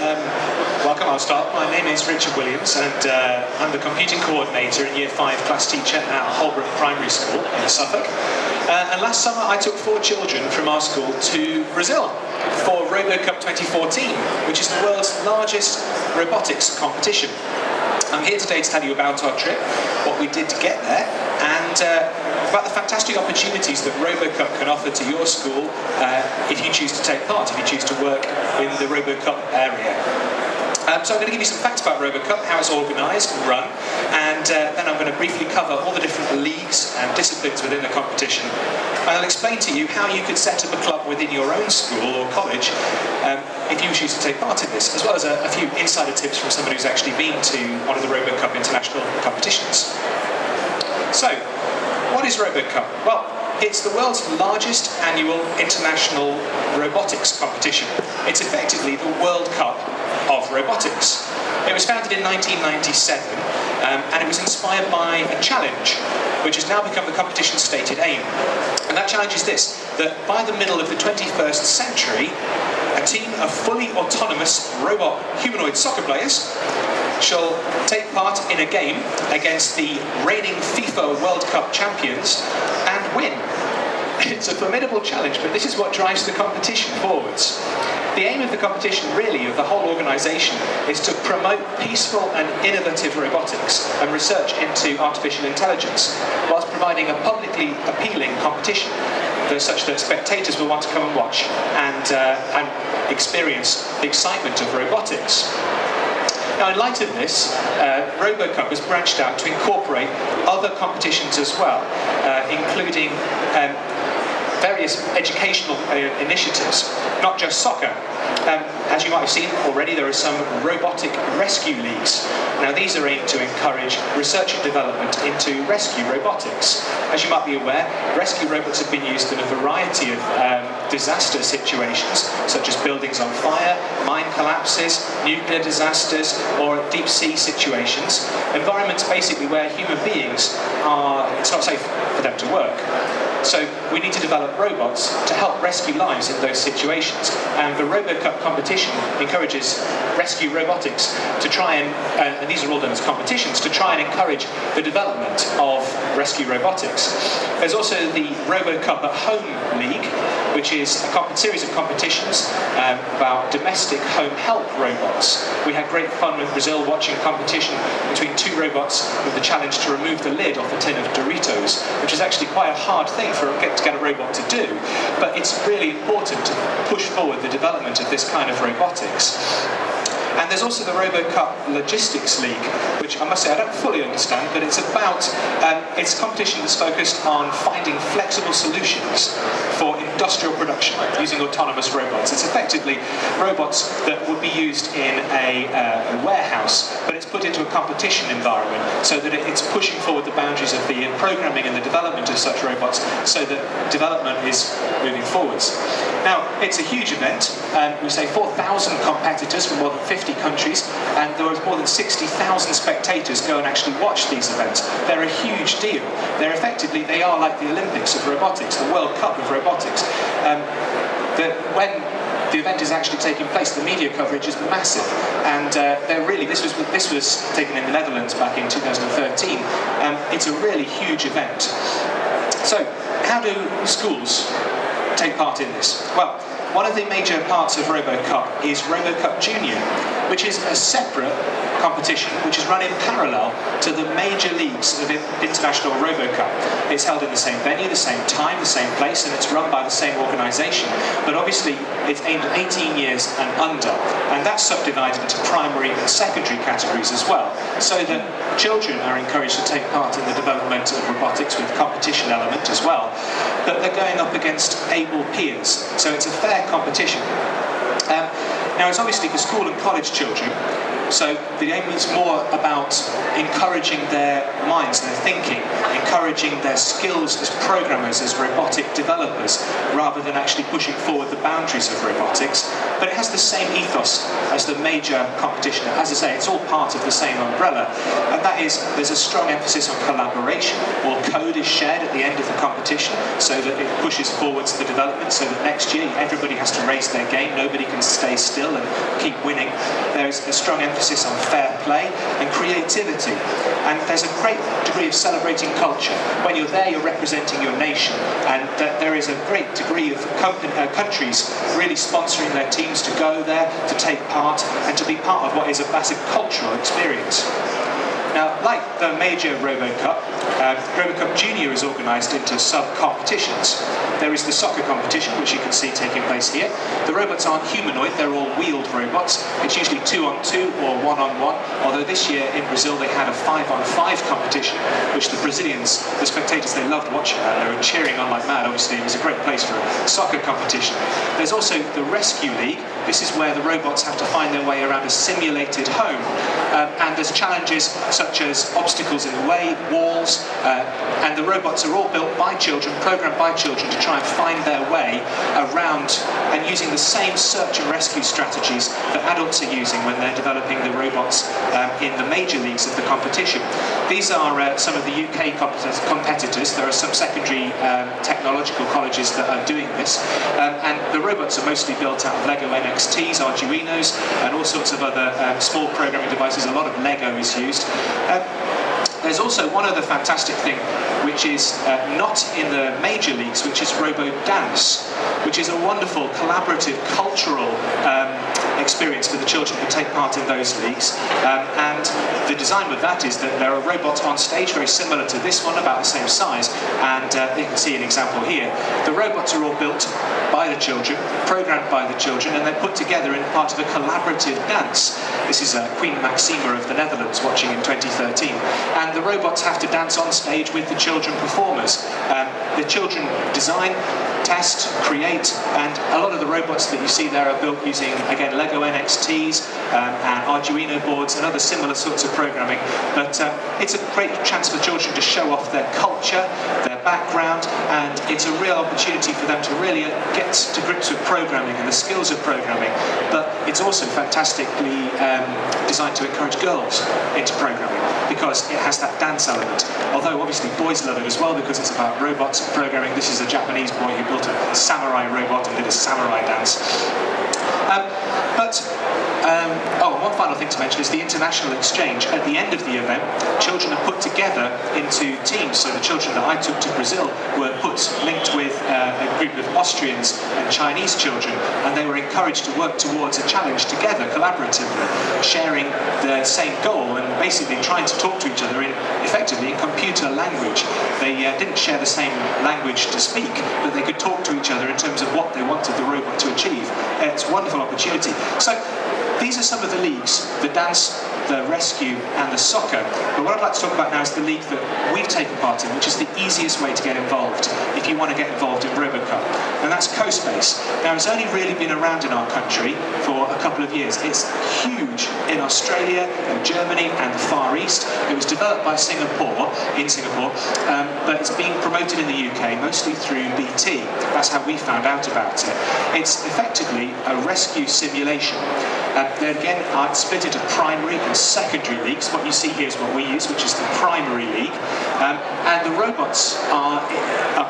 Welcome, I'll start. My name is Richard Williams, and I'm the computing coordinator and Year 5 class teacher at Holbrook Primary School in Suffolk. And last summer I took 4 children from our school to Brazil for RoboCup 2014, which is the world's largest robotics competition. I'm here today to tell you about our trip, what we did to get there, and about the fantastic opportunities that RoboCup can offer to your school if you choose to take part, if you choose to work in the RoboCup area. So I'm going to give you some facts about RoboCup, how it's organised and run, and then I'm going to briefly cover all the different leagues and disciplines within the competition. And I'll explain to you how you could set up a club within your own school or college if you choose to take part in this, as well as a few insider tips from somebody who's actually been to one of the RoboCup international competitions. So, what is RoboCup? Well, it's the world's largest annual international robotics competition. It's effectively the World Cup of robotics. It was founded in 1997 and it was inspired by a challenge which has now become the competition's stated aim. And that challenge is this, that by the middle of the 21st century, a team of fully autonomous robot humanoid soccer players shall take part in a game against the reigning FIFA World Cup champions and win. It's a formidable challenge, but this is what drives the competition forwards. The aim of the competition, really, of the whole organisation, is to promote peaceful and innovative robotics and research into artificial intelligence, whilst providing a publicly appealing competition such that spectators will want to come and watch and experience the excitement of robotics. Now, in light of this, RoboCup has branched out to incorporate other competitions as well, including various educational initiatives, not just soccer. As you might have seen already, there are some robotic rescue leagues. Now, these are aimed to encourage research and development into rescue robotics. As you might be aware, rescue robots have been used in a variety of disaster situations, such as buildings on fire, mine collapses, nuclear disasters, or deep sea situations. Environments basically where human beings it's not safe for them to work. So we need to develop robots to help rescue lives in those situations. And the RoboCup competition encourages rescue robotics to try and these are all done as competitions, to try and encourage the development of rescue robotics. There's also the RoboCup at Home League, which is a series of competitions about domestic home help robots. We had great fun with Brazil watching competition between 2 robots with the challenge to remove the lid off a tin of Doritos, which is actually quite a hard thing to get a robot to do, but it's really important to push forward the development of this kind of robotics. And there's also the RoboCup Logistics League, which I must say I don't fully understand, but it's about, it's a competition that's focused on finding flexible solutions for industrial production using autonomous robots. It's effectively robots that would be used in a warehouse, but it's put into a competition environment so that it's pushing forward the boundaries of the programming and the development of such robots so that development is moving forwards. Now, it's a huge event. We say 4,000 competitors from more than 50 countries, and there are more than 60,000 spectators go and actually watch these events. They're a huge deal. They are like the Olympics of robotics, the World Cup of robotics. When the event is actually taking place, the media coverage is massive, and this was taken in the Netherlands back in 2013. It's a really huge event. So, how do schools take part in this? Well, one of the major parts of RoboCup is RoboCup Junior, which is a separate competition which is run in parallel to the major leagues of international RoboCup. It's held in the same venue, the same time, the same place, and it's run by the same organisation. But obviously, it's aimed at 18 years and under, and that's subdivided into primary and secondary categories as well, so that children are encouraged to take part in the development of robotics with competition element as well. But they're going up against able peers, so it's a fair competition. Now, it's obviously for school and college children, So the aim is more about encouraging their minds, their thinking, encouraging their skills as programmers, as robotic developers, rather than actually pushing forward the boundaries of robotics. But it has the same ethos as the major competition. As I say, it's all part of the same umbrella, and that is there's a strong emphasis on collaboration. All code is shared at the end of the competition so that it pushes forwards the development, so that next year everybody has to raise their game, nobody can stay still and keep winning. There's a strong emphasis on fair play and creativity, and there's a great degree of celebrating culture. When you're there, you're representing your nation, and there is a great degree of countries really sponsoring their teams to go there, to take part, and to be part of what is a massive cultural experience. Now, like the major RoboCup, RoboCup Junior is organised into sub-competitions. There is the soccer competition, which you can see taking place here. The robots aren't humanoid, they're all wheeled robots. It's usually 2-on-2 or 1-on-1, although this year in Brazil they had a 5-on-5 competition, which the Brazilians, the spectators, they loved watching that. They were cheering on like mad. Obviously, it was a great place for a soccer competition. There's also the Rescue League. This is where the robots have to find their way around a simulated home. And there's challenges such as obstacles in the way, walls, and the robots are all built by children, programmed by children to try and find their way around, and using the same search and rescue strategies that adults are using when they're developing the robots in the major leagues of the competition. These are some of the UK competitors. There are some secondary technological colleges that are doing this, and the robots are mostly built out of Lego NXTs, Arduinos, and all sorts of other small programming devices. A lot of Lego is used. There's also one other fantastic thing, which is not in the major leagues, which is Robo Dance, which is a wonderful collaborative cultural experience for the children who take part in those leagues. And the design with that is that there are robots on stage very similar to this one, about the same size, and you can see an example here. The robots are all built by the children, programmed by the children, and they're put together in part of a collaborative dance. This is Queen Maxima of the Netherlands watching in 2013. And the robots have to dance on stage with the children performers. The children design, test, create, and a lot of the robots that you see there are built using, again, Lego NXTs and Arduino boards and other similar sorts of programming. But it's a great chance for children to show off their culture, their background, and it's a real opportunity for them to really get to grips with programming and the skills of programming. But it's also fantastically designed to encourage girls into programming, because it has that dance element. Although obviously boys love it as well, because it's about robots and programming. This is a Japanese boy who built a samurai robot and did a samurai dance. One final thing to mention is the international exchange. At the end of the event, children are put together into teams. So the children that I took to Brazil were linked with a group of Austrians and Chinese children, and they were encouraged to work towards a challenge together, collaboratively, sharing the same goal and basically trying to talk to each other effectively in computer language. They didn't share the same language to speak, but they could talk to each other in terms of what they wanted the robot to achieve. It's a wonderful opportunity. So these are some of the leagues: the dance, the rescue, and the soccer. But what I'd like to talk about now is the league that we've taken part in, which is the easiest way to get involved if you want to get involved in RoboCup, and that's CoSpace. Now, it's only really been around in our country for a couple of years. It's huge in Australia and Germany and the Far East. It was developed by Singapore, but it's being promoted in the UK mostly through BETT. That's how we found out about it. It's effectively a rescue simulation. They again are split into primary and secondary leagues. What you see here is what we use, which is the primary league. And the robots are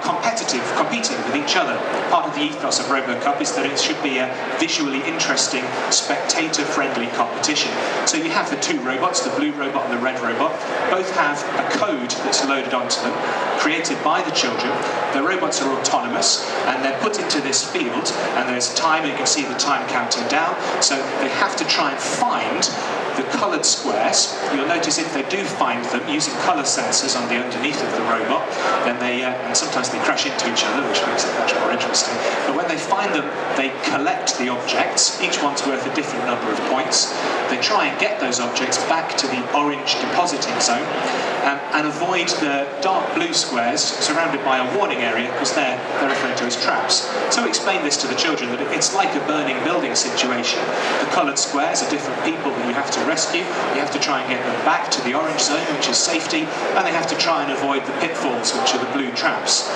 competing with each other. Part of the ethos of RoboCup is that it should be a visually interesting, spectator-friendly competition. So you have the two robots, the blue robot and the red robot. Both have a code that's loaded onto them, created by the children. The robots are autonomous, and they're put into this field, and there's time, you can see the time counting down. So they have to try and find the coloured squares. You'll notice if they do find them using colour sensors on the underneath of the robot, then and sometimes they crash into each other, which makes it much more interesting. But when they find them, they collect the objects. Each one's worth a different number of points. They try and get those objects back to the orange depositing zone and avoid the dark blue squares surrounded by a warning area, because they're referred to as traps. So explain this to the children, that it's like a burning building situation. The coloured squares are different people that you have to rescue. rescue. You have to try and get them back to the orange zone, which is safety, and they have to try and avoid the pitfalls, which are the blue traps.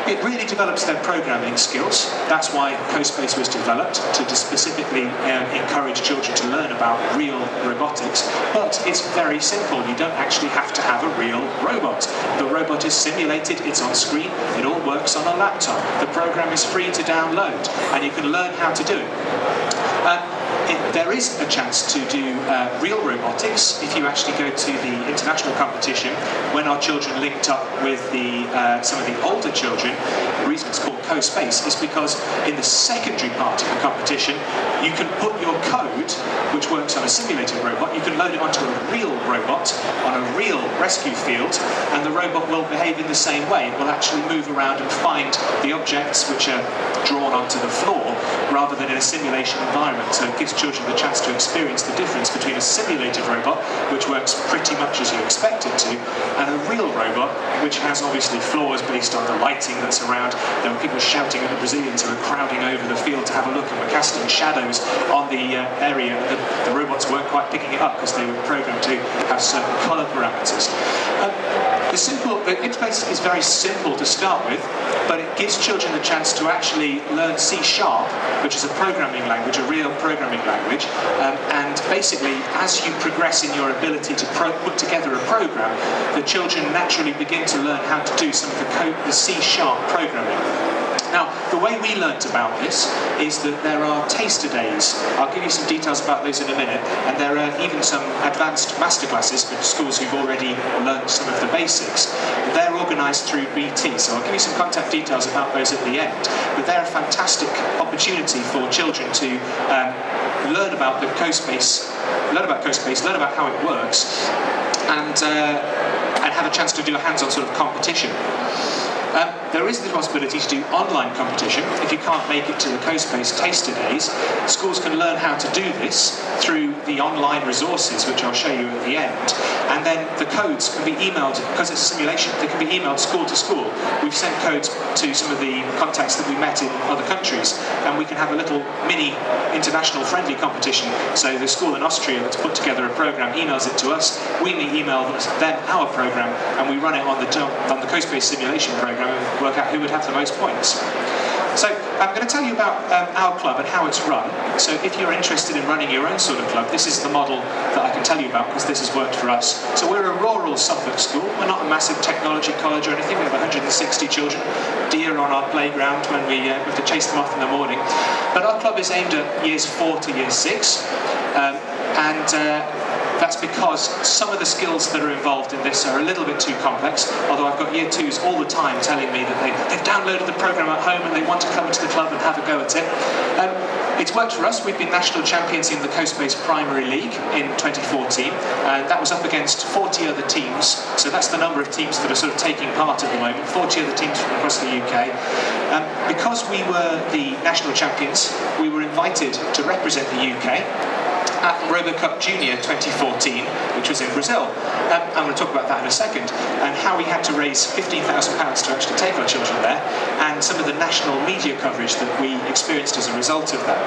It really develops their programming skills. That's why CoSpace was developed, to specifically encourage children to learn about real robotics. But it's very simple. You don't actually have to have a real robot. The robot is simulated, it's on screen, it all works on a laptop. The program is free to download, and you can learn how to do it. There is a chance to do real robotics if you actually go to the international competition. When our children linked up with some of the older children, the reason it's called CoSpace is because in the secondary part of the competition, you can put your code, which works on a simulated robot, you can load it onto a real robot on a real rescue field, and the robot will behave in the same way. It will actually move around and find the objects which are drawn onto the floor, rather than in a simulation environment. So it gives children the chance to experience the difference between a simulated robot, which works pretty much as you expect it to, and a real robot, which has obviously flaws based on the lighting that's around. There were people shouting at the Brazilians who were crowding over the field to have a look, and were casting shadows on the area. The robots weren't quite picking it up because they were programmed to have certain colour parameters. The interface is very simple to start with, but it gives children the chance to actually learn C#, which is a programming language, a real programming language, and basically as you progress in your ability to put together a program, the children naturally begin to learn how to do some of the C# programming. Now, the way we learnt about this is that there are taster days. I'll give you some details about those in a minute, and there are even some advanced masterclasses for schools who've already learnt some of the basics. They're organised through BETT, so I'll give you some contact details about those at the end. But they're a fantastic opportunity for children to learn about CoSpace, learn about how it works, and have a chance to do a hands-on sort of competition. There is the possibility to do online competition. If you can't make it to the CoSpace Taster Days, schools can learn how to do this through the online resources, which I'll show you at the end. And then the codes can be emailed, because it's a simulation, they can be emailed school to school. We've sent codes to some of the contacts that we met in other countries, and we can have a little mini international friendly competition. So the school in Austria that's put together a program emails it to us, we email them our program, and we run it on the CoSpace simulation program and work out who would have the most points. So I'm going to tell you about our club and how it's run. So if you're interested in running your own sort of club, this is the model that I can tell you about, because this has worked for us. So we're a rural Suffolk school. We're not a massive technology college or anything. We have 160 children. Deer on our playground when we have to chase them off in the morning. But our club is aimed at years 4 to year 6. That's because some of the skills that are involved in this are a little bit too complex, although I've got year 2s all the time telling me that they've downloaded the program at home and they want to come into the club and have a go at it. It's worked for us. We've been national champions in the CoSpace Primary League in 2014, and that was up against 40 other teams. So that's the number of teams that are sort of taking part at the moment, 40 other teams from across the UK. Because we were the national champions, we were invited to represent the UK at RoboCup Junior 2014, which was in Brazil. I'm going to talk about that in a second, and how we had to raise £15,000 to actually take our children there, and some of the national media coverage that we experienced as a result of that.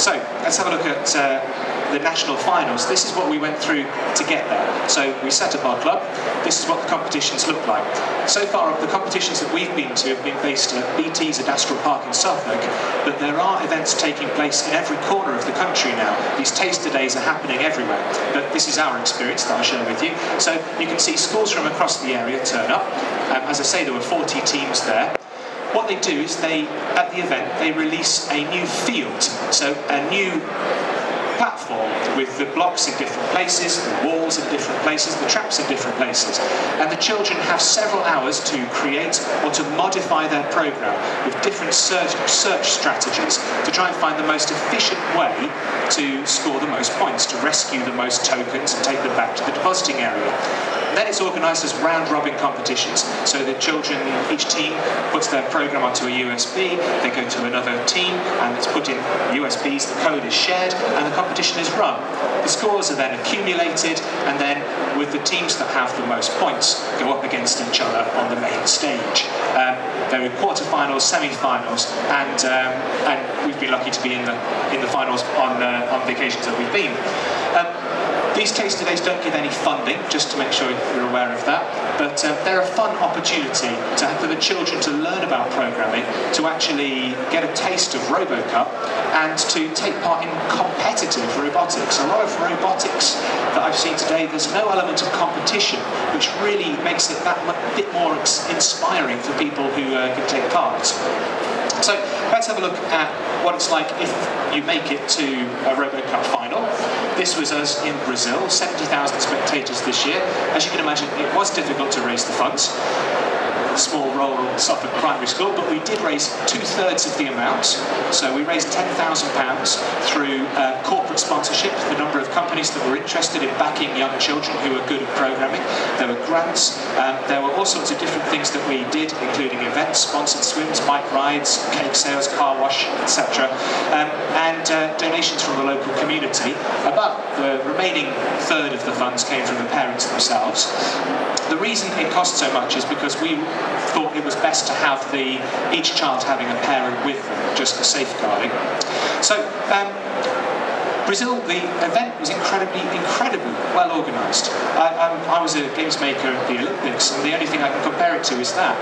So let's have a look at the national finals. This is what we went through to get there. So we set up our club. This is what the competitions look like. So far, the competitions that we've been to have been based at BT's Adastral Park in Suffolk, but there are events taking place in every corner of the country now. These taster days are happening everywhere, but this is our experience that I'll share with you. So you can see schools from across the area turn up. As I say, there were 40 teams there. What they do is at the event, they release a new field, so a new platform with the blocks in different places, the walls in different places, the traps in different places. And the children have several hours to create or to modify their program with different search strategies to try and find the most efficient way to score the most points, to rescue the most tokens and take them back to the depositing area. Then it's organised as round-robin competitions, so the children, each team puts their program onto a USB, they go to another team, and it's put in USBs, the code is shared, and the competition is run. The scores are then accumulated, and then with the teams that have the most points go up against each other on the main stage. There are quarterfinals, semi-finals, and we've been lucky to be in the finals on the occasions that we've been. These taster days don't give any funding, just to make sure you're aware of that, but they're a fun opportunity for the children to learn about programming, to actually get a taste of RoboCup, and to take part in competitive robotics. A lot of robotics that I've seen today, there's no element of competition, which really makes it that bit more inspiring for people who can take part. So let's have a look at what it's like if you make it to a RoboCup final. This was us in Brazil, 70,000 spectators this year. As you can imagine, it was difficult to raise the funds. Small rural Suffolk primary school, but we did raise 2/3 of the amount. So we raised £10,000 through corporate sponsorship, the number of companies that were interested in backing young children who were good at programming. There were grants, there were all sorts of different things that we did, including events, sponsored swims, bike rides, cake sales, car wash, etc. And donations from the local community. About the remaining third of the funds came from the parents themselves. The reason it cost so much is because we thought it was best to have each child having a parent with them, just for safeguarding. So Brazil, the event was incredibly well organised. I was a games maker at the Olympics, and the only thing I can compare it to is that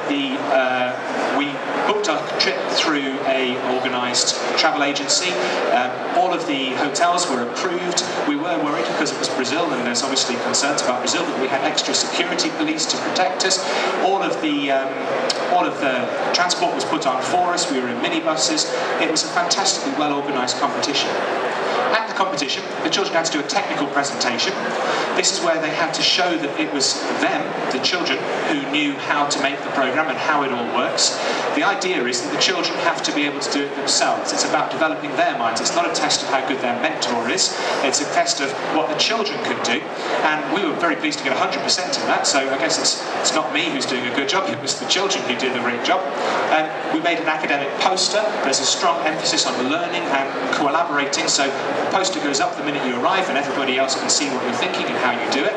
we booked our trip through a organised travel agency. All of the hotels were approved. We were worried because it was Brazil, and there's obviously concerns about Brazil, but we had extra security police to protect us. All of the transport was put on for us. We were in minibuses. It was a fantastically well organised competition. At the competition, the children had to do a technical presentation. This is where they had to show that it was them, the children, who knew how to make the program and how it all works. The idea is that the children have to be able to do it themselves. It's about developing their minds. It's not a test of how good their mentor is. It's a test of what the children could do. And we were very pleased to get 100% in that, so I guess it's not me who's doing a good job, it was the children who did a great job. We made an academic poster. There's a strong emphasis on learning and collaborating, so the poster goes up the minute you arrive and everybody else can see what you're thinking and how you do it.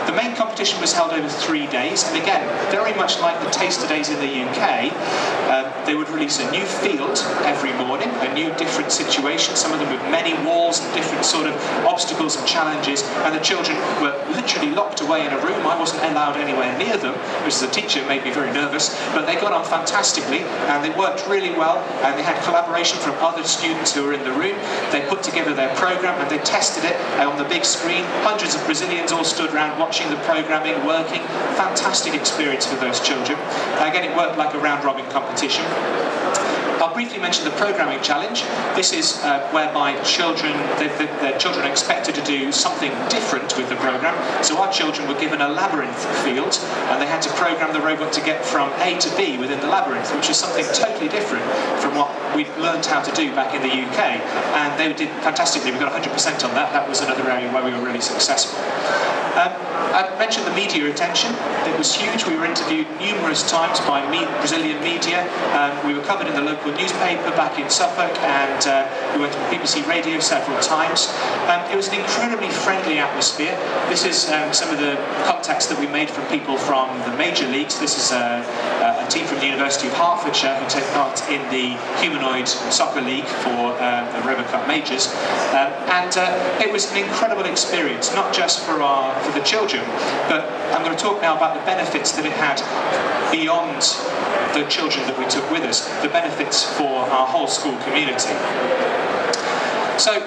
The main competition was held over 3 days, and again, very much like the taster days in the UK, they would release a new field every morning, a new different situation, some of them with many walls and different sort of obstacles and challenges, and the children were literally locked away in a room. I wasn't allowed anywhere near them, which as a teacher made me very nervous, but they got on fantastically, and they worked really well, and they had collaboration from other students who were in the room. They put together their program and they tested it on the big screen. Hundreds of Brazilians all stood around watching the programming, working. Fantastic experience for those children. Again, it worked like a round-robin competition. I'll briefly mention the programming challenge. This is whereby the children are expected to do something different with the program. So our children were given a labyrinth field, and they had to program the robot to get from A to B within the labyrinth, which is something totally different from what we learned how to do back in the UK. And they did fantastically. We got 100% on that. That was another area where we were really successful. I mentioned the media attention. It was huge. We were interviewed numerous times by Brazilian media. We were covered in the local newspaper back in Suffolk, and we went to BBC Radio several times. It was an incredibly friendly atmosphere. This is some of the contacts that we made from people from the major leagues. This is a team from the University of Hertfordshire who take part in the Humanoid Soccer League for the RoboCup majors. And it was an incredible experience, not just for the children, but I'm going to talk now about the benefits that it had beyond the children that we took with us, the benefits for our whole school community. So,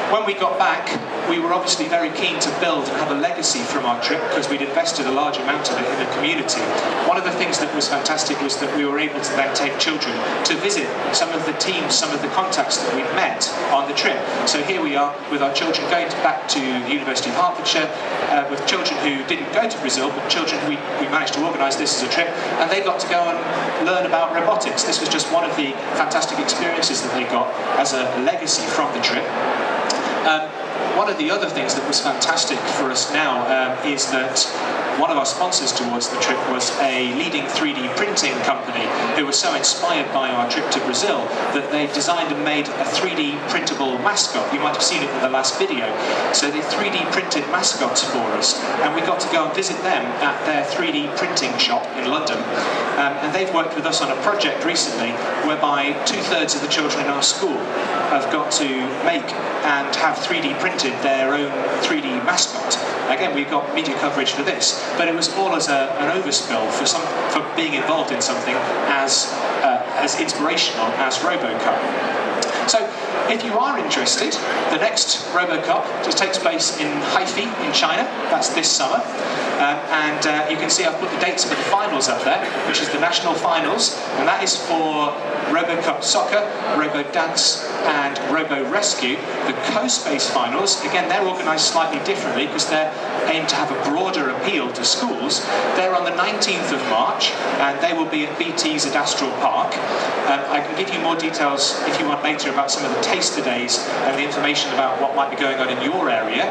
when we got back, we were obviously very keen to build and have a legacy from our trip because we'd invested a large amount of it in the community. One of the things that was fantastic was that we were able to then take children to visit some of the teams, some of the contacts that we'd met on the trip. So here we are with our children going back to the University of Hertfordshire with children who didn't go to Brazil, but children we managed to organise this as a trip, and they got to go and learn about robotics. This was just one of the fantastic experiences that they got as a legacy from the trip. One of the other things that was fantastic for us now is that one of our sponsors towards the trip was a leading 3D printing company who was so inspired by our trip to Brazil that they designed and made a 3D printable mascot. You might have seen it in the last video. So they 3D printed mascots for us, and we got to go and visit them at their 3D printing shop in London. And they've worked with us on a project recently whereby 2/3 of the children in our school have got to make and have 3D printed their own 3D mascot. Again, we've got media coverage for this, but it was all as an overspill for being involved in something as inspirational as RoboCup. So, if you are interested, the next RoboCup takes place in Haifa in China. That's this summer. And you can see I've put the dates for the finals up there, which is the national finals, and that is for RoboCup Soccer, Robo Dance, and Robo Rescue. The CoSpace finals, again, they're organised slightly differently because they're aimed to have a broader appeal to schools. They're on the 19th of March, and they will be at BETT's at Astral Park. I can give you more details if you want later about some of the taster days and the information about what might be going on in your area.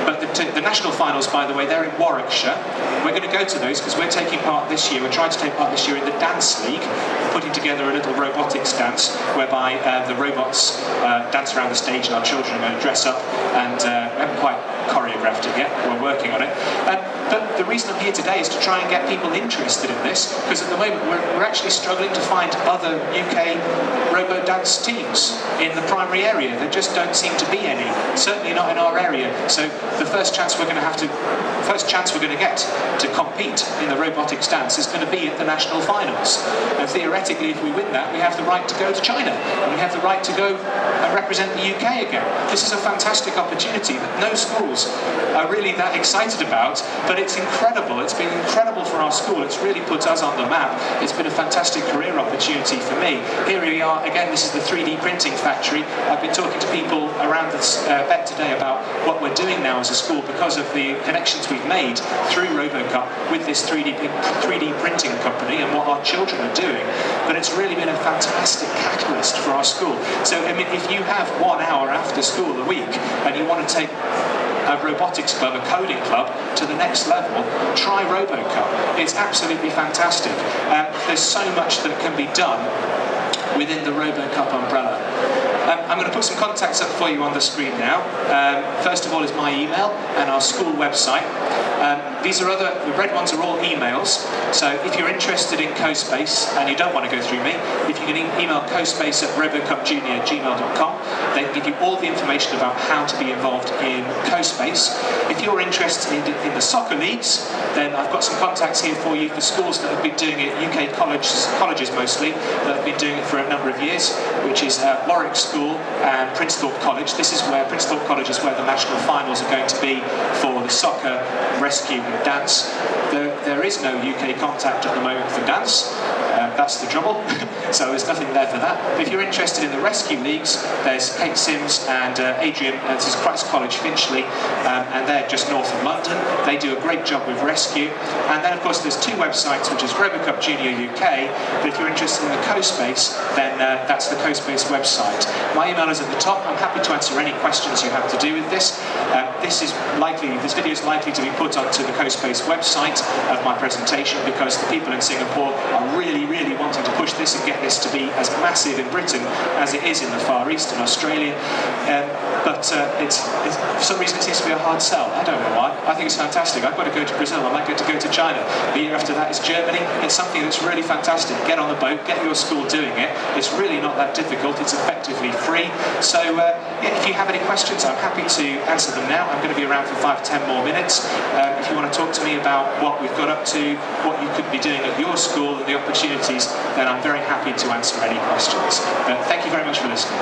But the national finals, by the way, they're in Warwickshire. We're going to go to those because we're taking part this year. We're trying to take part this year in the Dance League, putting together a little robotics dance whereby the robots dance around the stage and our children are going to dress up, and we haven't quite choreographed it yet. We're working on it. But the reason I'm here today is to try and get people interested in this, because at the moment we're actually struggling to find other UK robo dance teams in the primary area. There just don't seem to be any, certainly not in our area. So the first chance we're going to get to compete in the robotics dance is going to be at the national finals. And theoretically, if we win that, we have the right to go to China, and we have the right to go and represent the UK again. This is a fantastic opportunity that no schools are really that excited about, but it's incredible. It's been incredible for our school. It's really put us on the map. It's been a fantastic career opportunity for me. Here we are, again, this is the 3D printing factory. I've been talking to people around this BETT today about what we're doing now as a school because of the connections we've made through RoboCup with this 3D printing company and what our children are doing. But it's really been a fantastic catalyst for our school. So, I mean, if you have 1 hour after school a week and you want to take a robotics club, a coding club, to the next level, try RoboCup. It's absolutely fantastic. There's so much that can be done within the RoboCup umbrella. I'm going to put some contacts up for you on the screen now. First of all is my email and our school website. The red ones are all emails, so if you're interested in CoSpace and you don't want to go through me, if you can email CoSpace@robocupjunior@gmail.com, they can give you all the information about how to be involved in CoSpace. If you're interested in the soccer leagues, then I've got some contacts here for you for schools that have been doing it, UK colleges mostly, that have been doing it for a number of years, which is Warwick School and Princethorpe College. Princethorpe College is where the national finals are going to be for the soccer, rescue and dance. There is no UK contact at the moment for dance. That's the trouble. So there's nothing there for that. But if you're interested in the rescue leagues, there's Kate Sims and Adrian, this is Christ College Finchley, and they're just north of London. They do a great job with rescue. And then of course there's two websites, which is RoboCup Junior UK, but if you're interested in the CoSpace, then that's the CoSpace website. My email is at the top. I'm happy to answer any questions you have to do with this. This video is likely to be put onto the CoSpace website of my presentation because the people in Singapore are really wanting to push this and get this to be as massive in Britain as it is in the Far East and Australia. But for some reason it seems to be a hard sell. I don't know why. I think it's fantastic. I've got to go to Brazil. I might get to go to China. The year after that is Germany. It's something that's really fantastic. Get on the boat. Get your school doing it. It's really not that difficult. It's effectively free. So if you have any questions, I'm happy to answer them now. I'm going to be around for 5-10 more minutes. If you want to talk to me about what we've got up to, what you could be doing at your school and the opportunities, then I'm very happy to answer any questions. Thank you very much for listening.